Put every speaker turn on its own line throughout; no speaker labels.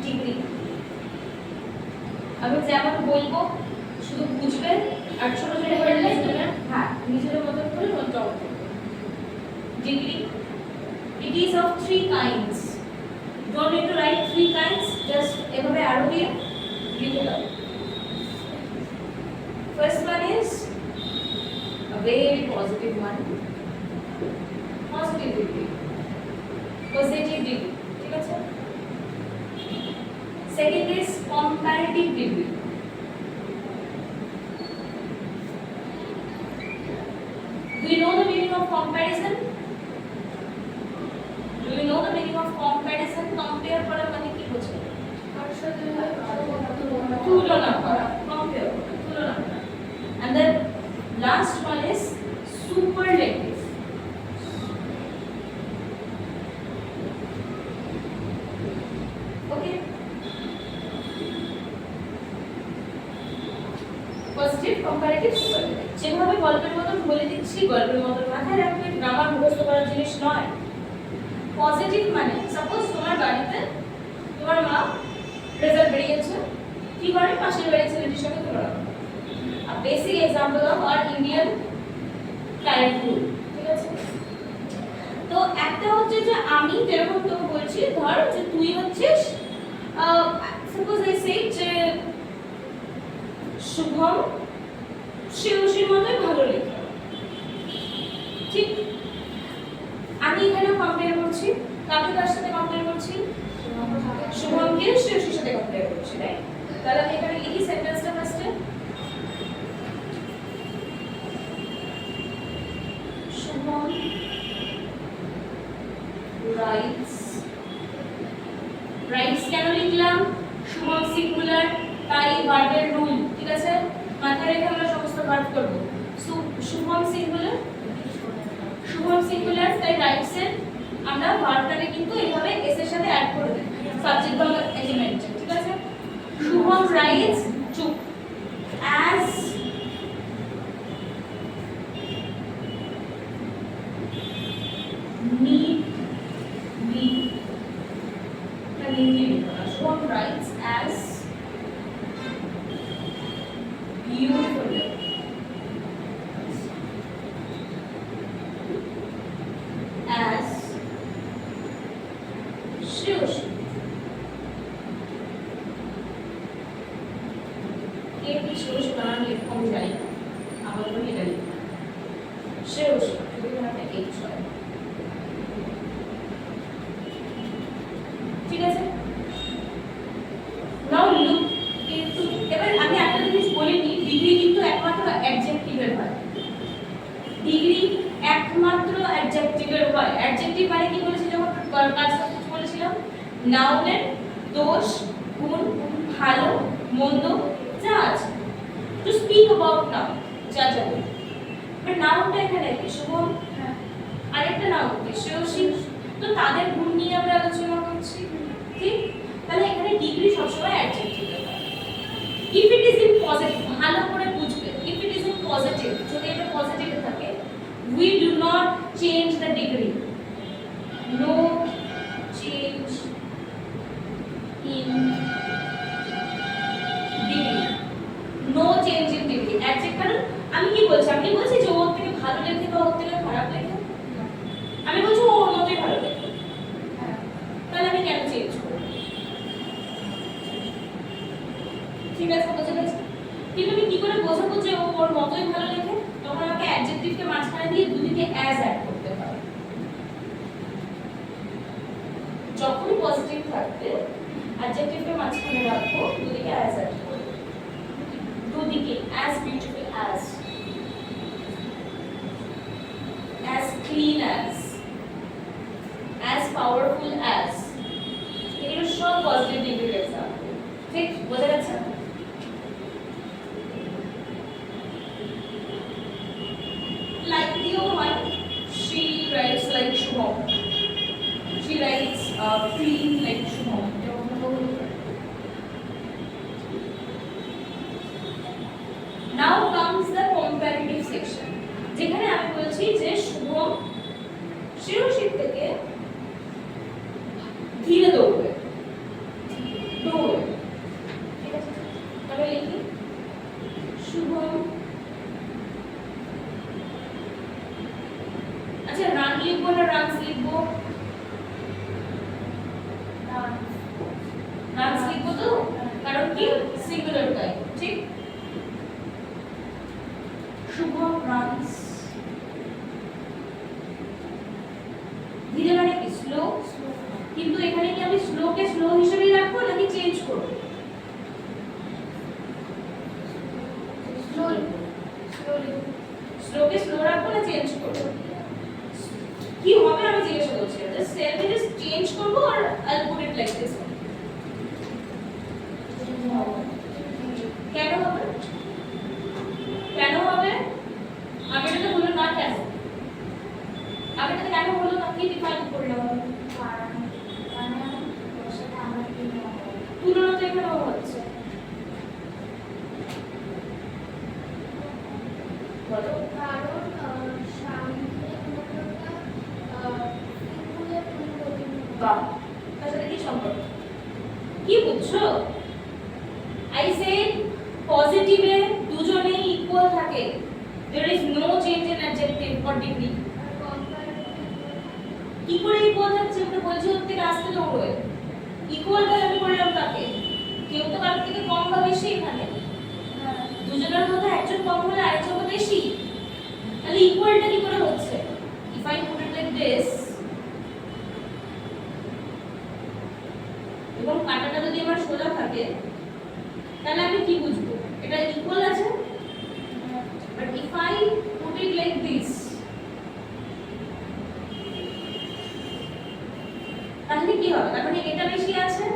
Degree আমি যেমন বলবো শুধু বুঝবে আর ছোট ছোট করে লিখবে। হ্যাঁ, নিজের মতো করে নোট ডাউন করবে। Degree it is of three kinds. Don't need to write three kinds, just এভাবে arrow দিয়ে লিখে দাও। First one is a very positive one, positive degree, positive degree, ঠিক আছে? Second is comparative degree. Do you know the meaning of comparison? Do you know the meaning of comparison? Compare করা মানে কি বোঝায়? তুলনা করা, compare করা, তুলনা করা। And the last one is superlative. Okay? Positive, comparative, superlative. যেভাবে গল্পের মতন বলে দিচ্ছি, গল্পের মতন মাথায় রাখবে, গ্রামার মুখস্থ করার জিনিস নয়। পজিটিভ মানে সাপোজ তোমার বাড়িতে তোমার মা রেজাল্ট বেরিয়েছে, কি করে পাশের বাড়ির ছেলেটির সঙ্গে তুলনা করে। A basic example of our Indian parenthood, ঠিক আছে? তো একটা হচ্ছে যে আমি যেরকম তোকে বলছি, ধর যে তুই হচ্ছিস সাপোজ আই সে যে শুভম শিউশির মতোই ভালো লেখা, ঠিক? আমি এখানে কম্পেয়ার করছি, কাকে কার সাথে কম্পেয়ার করছি? শুভমকে শিউশির সাথে কম্পেয়ার করছি, রাইট? তাহলে আমি এখানে লিখি সেন্টেন্সটা ফার্স্টে। শুভম রাইটস কেন লিখলাম? শুভম সিঙ্গুলার, তাই ভার্বের রুল, ঠিক আছে? মাথায় রেখে আমরা সমস্ত ভার্ব করব। শুভম সিঙ্গুলার, শুভম সিঙ্গুলার, তাই রাইটস এর আমরা ভার্বটাকে কিন্তু এইভাবে এস এর সাথে অ্যাড করে দেব সাবজেক্ট বা এলিমেন্ট, ঠিক আছে? শুভম রাইটস চুপ as need be Shubham rights as beautiful, as sure এটি sure বানান লিখতে আমি জানি না, আমার মনে এটা লিখতে sure যদি মানে এই ছয়, ঠিক আছে? নাও লুক কিন্তু এবার আমি একটা জিনিস বলিনি, ডিগ্রি কিন্তু একমাত্র অ্যাডজেক্টিভের হয়। ডিগ্রি একমাত্র অ্যাডজেক্টিভের হয়। অ্যাডজেক্টিভ মানে কি বলেছি যখন কাজ বলেছিলাম? নাউনের দোষ, গুণ, ভালো, মন্দ যা আছে, টু স্পিক অ্যাবাউট নাউন, যা যা বলি। বাট নাউনটা এখানে কি? শুভম, আরেকটা নাউন কি? শিব, তো তাদের গুণ নিয়ে আমরা আলোচনা করছি, ঠিক? তাহলে এখানে ডিগ্রি সবসময় অ্যাডজেক্টিভের হয়। If it is in positive, ভালো করে বুঝবে, if it is in positive, যদি এটা পজিটিভে থাকে, we do not change the degree, no change in degree, no change in degree adjective কারণ আমি কি বলছি? আমি বলছি যে ওর থেকে ভালো লেখে বা ওর থেকে খারাপ লেখে, আমি বলছি ও ওর মতোই ভালো লেখে, তাহলে আমি কেন চেঞ্জ করব? ঠিক আছে, বুঝে গেছি? কিন্তু আমি কি করে বোঝাবো যে ও ওর মতোই ভালো লেখে? তখন আমাকে অ্যাডজেক্টিভকে মাঝখানে দিয়ে দুদিকে অ্যাজ অ্যাড করতে হবে। যখন পজিটিভ থাকবে অ্যাডজেক্টিভকে মাঝখানে রাখবো, দুদিকে অ্যাজ অ্যাড করব। দুদিকে as beautiful as clean as powerful as, এগুলো সব পজিটিভ ডিগ্রির এক্সাম্পল, ঠিক? বোঝা গেছে? Like the other one, she writes like Shubham. She writes clean like Shubham. Now comes the comparative section. যেখানে আমি বলছি যে শুভম শিরোশিব থেকে কিন্তু এখানে কি আমি স্লোকে স্লো হিসেবেই রাখবো নাকি চেঞ্জ করব? স্লোকে স্লো রাখবো না চেঞ্জ করব? কি হবে আমি জিজ্ঞেস করছি, just tell me, just change করব আর I will put it like this. কেন হবে? কেন হবে? আমি এটা বললো না কেন? আমি এটা কেন বললো না, কি ডিফাইন করলাম? তুলনা তো এখানে হচ্ছে, বলো। বাহ, তার সাথে কি সম্পর্ক? কি বুঝছো? আই সে পজিটিভে দুজনেই ইকুয়াল থাকে, there is no change in adjective or degree। কি করে ইকুয়াল থাকছে? আমরা বলছি ওর থেকে আসতে দৌড়ে ইকুয়াল টা আমি করলাম তাকে, কেউ তো কারোর থেকে কম বা বেশি এখানে, দুজনের মধ্যে একজন কম হলে আরেকজন বেশি, তাহলে ইকুয়ালটা কি করে হচ্ছে? if I put it like this, এবং কাঁটাটা যদি আমার সোজা থাকে তাহলে আমি কি বুঝবো এটা ইকুয়াল আছে? But if I put it like this, তাহলে কি হবে? তার মানে এটা বেশি আছে,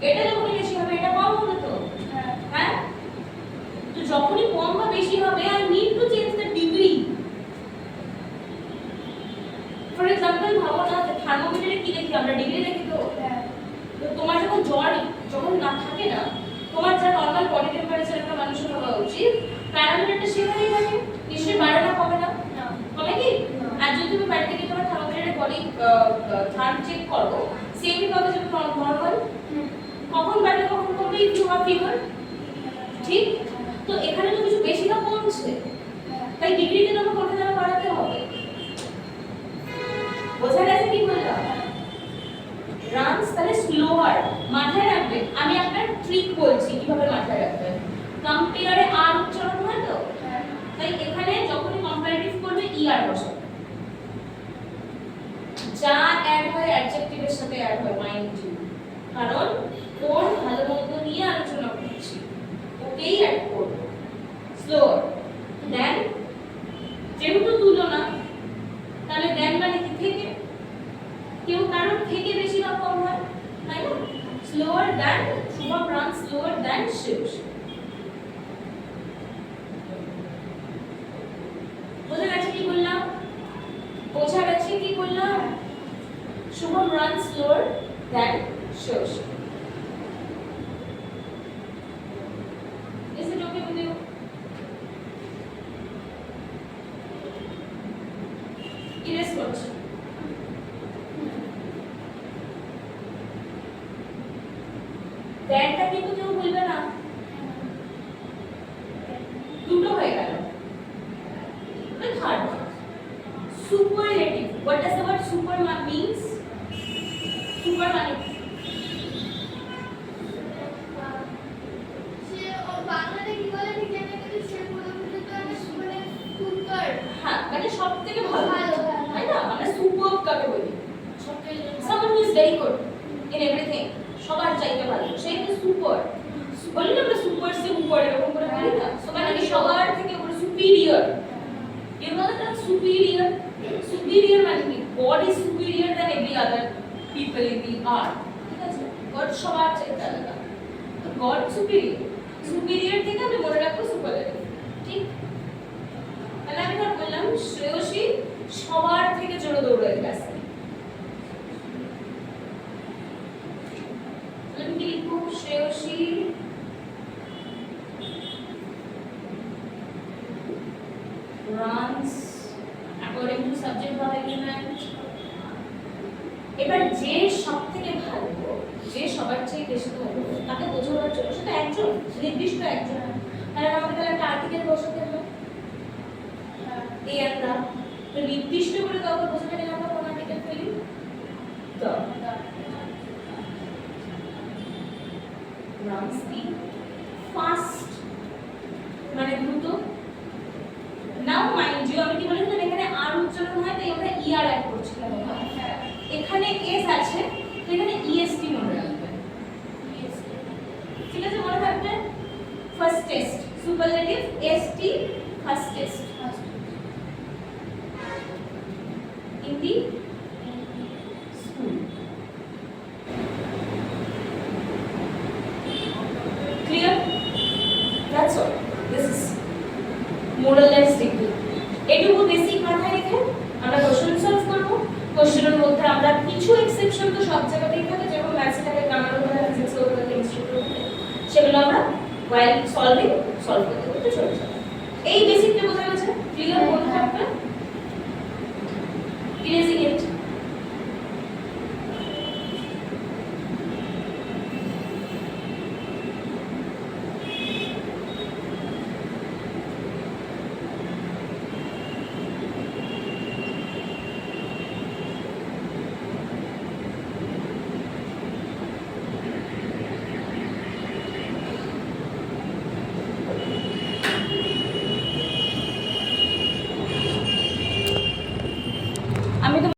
এটা যখন বেশি হবে এটা কম হবে তো, হ্যাঁ? তো যখনই কম বা বেশি হবে I need to change the degree। For example ভাবো না, থার্মোমিটারে কি দেখি আমরা? ডিগ্রি দেখি তো। তো তোমার যখন জ্বর যখন না থাকে না, তোমার যা নরমাল বডি টেম্পারেচার একটা মানুষের হওয়া উচিত, প্যারামিটারটা সেখানেই থাকে, নিশ্চয়ই বাড়ে না, কমে না? কমে কি? আর যদি তুমি বাড়িতে গিয়ে তোমার থার্মোমিটারের বডি থার্ম চেক করো, সেমই পাবে যে নরমাল। কখন বাড়বে কখন কমবে ইফ ইউ হ্যাভ ফিভার, ঠিক? তো এখানে তো কিছু বেশি না কমছে, তাই ডিগ্রিতে তোমাকে কোনটা যেন বাড়াতে হবে। বোঝা গেছে কি বললাম? রানস তাহলে স্লোয়ার, মাথায় রাখবে। আমি একটা ট্রিক বলছি কিভাবে মাথায় রাখবে। কম্পেয়ারে আর উচ্চারণ হয় তো, তাই এখানে যখনই কম্পারেটিভ করবে আর বসাবে। যা অ্যাড হয় অ্যাডজেক্টিভের সাথে অ্যাড হয়, মাইন্ড ইউ, কারণ কোন ভালো মন্দ নিয়ে আলোচনা করছি, ওকেই অ্যাড করব। স্লোয়ার দেন, যেহেতু তুলনা, তাহলে দেন মানে কি? থেকে। কেউ কারোর থেকে বেশি বা কম হয়, তাই না? Slower than, Shubham ran slower than শিবস। বোঝা গেছে কি বললাম? বোঝা গেছে কি বললাম? শুভম রান স্লোয়ার দ্যান শিবস। Is it okay with you? Erase করছি। দ্যানটা কিন্তু কেউ বলবে না, দুটো হয়ে গেল। The third one, superlative. What does the word super means? Super মানে কি? হ্যাঁ, মানে সবথেকে ভালো, তাই না? আমরা সুপার কাকে বলি? someone who is very good in everything, সবার চাইতে ভালো, সেই তো সুপার। বলি না আমরা সুপার সে উপর, এরকম করে বলি না? সো মানে কি সবার থেকে উপরে, superior. You know the term superior? Superior মানে কি? God is superior than every other people in the earth, ঠিক আছে? God সবার চাইতে আলাদা, তো God superior। superior থেকে আমি মনে রাখবো superlative, ঠিক? তাহলে আমি ধর বললাম শ্রেয়সী সবার থেকে জোরে দৌড়ায় গেছে, তাহলে আমি কি লিখবো? Shreyasi runs according to subject verb agreement। এবার যে সবথেকে ভালো, যে সবার চেয়ে বেশি ভালো, তাকে বোঝানোর জন্য সেটা একজন, নির্দিষ্ট একজন, তাহলে আমাকে তাহলে একটা আর্টিকেল বসাতে হবে, এই একটা তো নির্দিষ্ট করে কাউকে বোঝাতে গেলে আমরা কোন আর্টিকেল ফেলি? তো runs the fast মানে দ্রুত। নাও মাইন্ড ইউ, আমি কি বলেছিলাম এখানে আর উচ্চারণ হয়, তাই আমরা ইয়ার অ্যাড করছিলাম, in the school. Clear? That's all. This is more or less degree. এটুকু বেসিক মাথায় রেখে আমরা কোশ্চেন সলভ করব। কোশ্চেনের মধ্যে আমরা কিছু এক্সেপশন তো সব জায়গাতেই থাকে, যেমন ম্যাথসে থাকে, গ্রামার থাকে, ফিজিক্সে থাকে, কেমিস্ট্রিতে থাকে, সেগুলো আমরা while solving সলভ করতে করতে চলে যাব। এই বেসিকটা বোঝা গেছে? ক্লিয়ার?